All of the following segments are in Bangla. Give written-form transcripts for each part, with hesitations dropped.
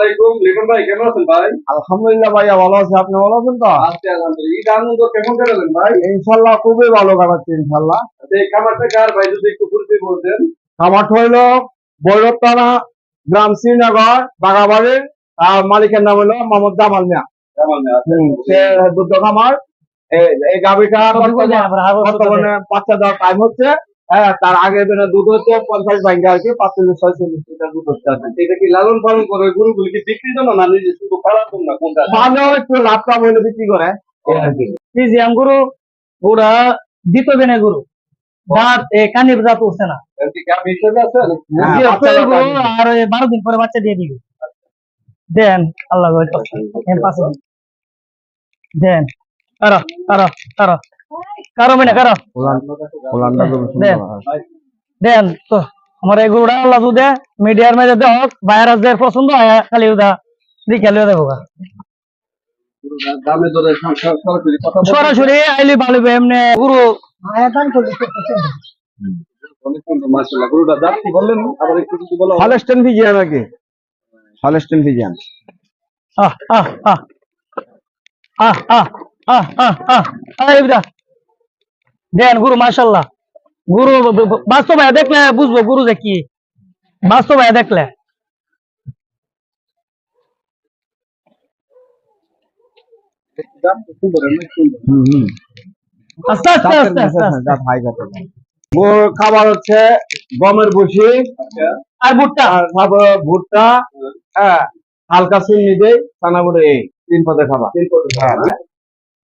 আলাইকুম লিটন ভাই, কেমন আছেন ভাই? আলহামদুলিল্লাহ ভাইয়া ভালো আছে, আপনি ভালো আছেন তো? আজকে আলহামদুলিল্লাহ। ঈদ আনন্দ কেমন কাটালেন ভাই? ইনশাল্লাহ খুবই ভালো কাটাচ্ছি ইনশাল্লাহ। আচ্ছা, এই খামারটা কার ভাই, যদি একটু পরিচয় বলতেন। খামারটা হইলো ভৈরব থানা, গ্রাম শ্রীনগর, বাগাবাড়ির। আর মালিকের নাম হলো মোহাম্মদ জামাল মিয়া। জামাল মিয়া, আচ্ছা। সে দুধ খামার। এই গাভীটা বর্তমানে বাচ্চা দেওয়ার টাইম হচ্ছে। হ্যাঁ, তার আগে দুধ হচ্ছে 50 ভাঙ্গা আর কি, 45-46 লিটার দুধ হচ্ছে। এটা কি লালন পালন করে গরুগুলি কি বিক্রির জন্য না নিজে শুধু পালার জন্য, কোনটা? মানে একটু লাভ কাম হইলে বিক্রি করে। ফিজিয়াম গরু ওরা দ্বিতীয় বেনে গরু দাঁত কানির দাঁত উঠছে না। এর কি গাভী হিসেবে আছে? আর 12 দিন পরে বাচ্চা দিয়ে দিবে। দেন আল্লাহ দেন কারো কারো কারো কারো মানে কারো দেন তো আমার এই গরুটা আল্লাহ দে মিডিয়ার মেঝে দেখ ভাইরাসদের পছন্দ হয় খালি ওটা দেখে লিয়ে দেবো দামে দরে সরাসরি আইলি ভালো এমনি গরু মাশাআল্লাহ। গরুটা দাম কি বললেন, আবার একটু কিছু বলো। হলস্টেইন ফ্রিজিয়ান নাকি? Holstein Friesian. আহ আহ আহ আহ আহ আহ আহ আহ আহ দেন গুরু মাশাআল্লাহ। গুরু বাস্তবে দেখলে বুঝবো গুরু যে কি, বাস্তবে দেখলে। আস্তে আস্তে আস্তে আস্তে খাবার হচ্ছে গমের ভুসি আর ভুট্টা, ভুট্টা, হ্যাঁ, হালকা চিনি দেই, চানা গুঁড়ো, এই 3 পদে খাবার।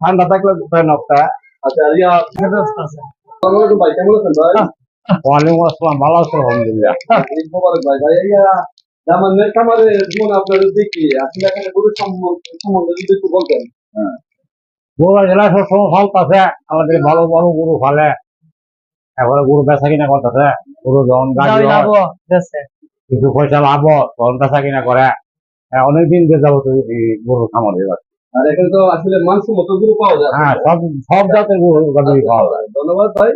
ঠান্ডা থাকলে নকটা। আচ্ছা, আসসালামু আলাইকুম ভাই, কেমন আছেন ভাই? ওয়ালাইকুম আসসালাম, ভালো আছি আলহামদুলিল্লাহ। ঈদ মোবারক ভাই। ভাই জামানের খামারে জীবন আপনাদের দেখি আসলে এখানে গরু সম্বন্ধে যদি একটু বলতেন। গরু জেলা সবসময় ফলতেছে, আমাদের ভালো ভালো গরু ফলে। এখন গরু বেচা কিনা করতেছে, গরু যখন গাড়ি কিছু পয়সা লাভ তখন বেচা কিনা করে। অনেকদিন যে যাবো গরু খামারে। আর এখানে তো আসলে মানসম্মত গরু পাওয়া যায়। হ্যাঁ, সব জাতের গরু পাওয়া যায়। ধন্যবাদ ভাই।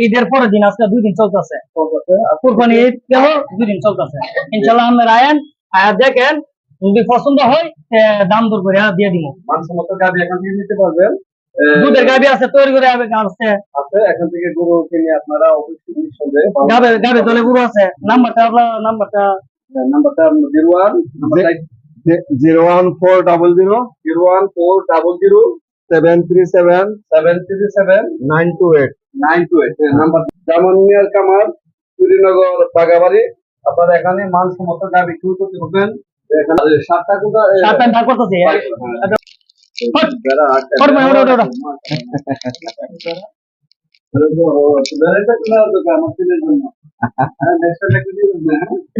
ঈদের পরের দিন আজকে 2 দিন চলতেছে, কুরবানি ঈদ গেল 2 দিন চলতেছে। ইনশাল্লাহ আপনার আয়েন আয়া দেখেন, যদি পছন্দ হয় দাম দর করে দিয়ে দিব। মানসম্মত গাভী এখান থেকে নিতে পারবেন। দুধের গাভী আছে, তৈরি করে আছে এখান থেকে গরু কিনে আপনারা অবশ্যই নিঃসন্দেহে গাভী দলে গরু আছে। নাম্বারটা 01400 737 928 নাম্বার। জামান মিয়ার কামার, শ্রীনগর, বাগাবাড়ি। আপনারা এখানে মানসম্মত গাভী শুরু করতে পারবেন। এখানে 7টা কোনটা 7টা ভাগ করতেছি।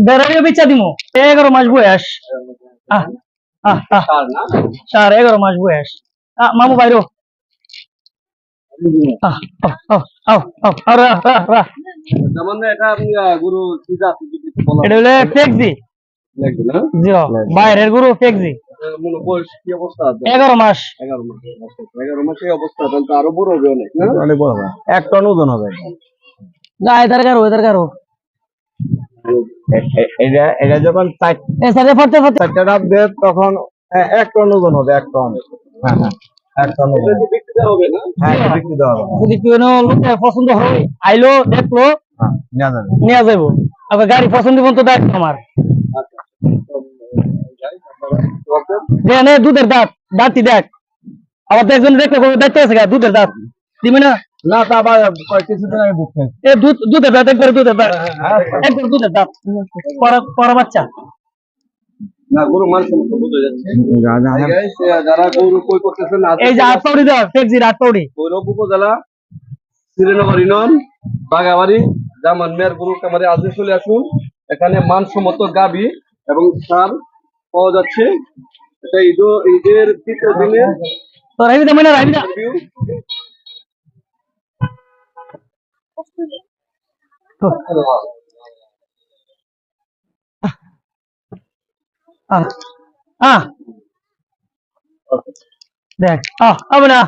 বেড়াইও বেচা দিমু। 11 মাস বয়স। 11 মাস বয়স। মামু বাইরো বাইরের গরু ফেকজি 11 মাস। 11 মাসের অবস্থা, তাহলে তো আরো বড় হবে অনেক। অনেক বড় হবে, 1 টন ওজন হবে। এদার কারো এটা যখন 4টা ডাব দেয় তখন 1 টন ওজন হবে। 1 টন। হ্যাঁ, 1 টন ওজন বিক্রি দেওয়া হবে না? হ্যাঁ, বিক্রি দেওয়া হবে। যদি কোনো লোকে পছন্দ হয় আইলো দেখলো নিয়ে যাবো। আবার গাড়ি পছন্দ মতো দেখ আমার দুধের দাঁতটি দেখ। আবার একজন দেখতে দেখতে আছে দুধের দাঁত দিবি না? না, তা আবার কিছুদিন আগে দুধ খাই। দুধের দাঁত একবার দুধের দাঁত পরা বাচ্চা। না, গরু মানসম্মত বোঝা যাচ্ছে। যারা গরু কই করতেছেন, এই যে আটপাউড়ি দেওয়া ফেকজির আটপাউড়ি, ভৈরব উপজেলা, শ্রীনগর ইউনিয়ন, বাগাবাড়ি, জামান মিয়ার গরু খামারে আজকে চলে আসুন। এখানে মানসম্মত গাভী এবং সার পাওয়া যাচ্ছে। এটা ঈদের 3য় দিনে দেখ হবে না।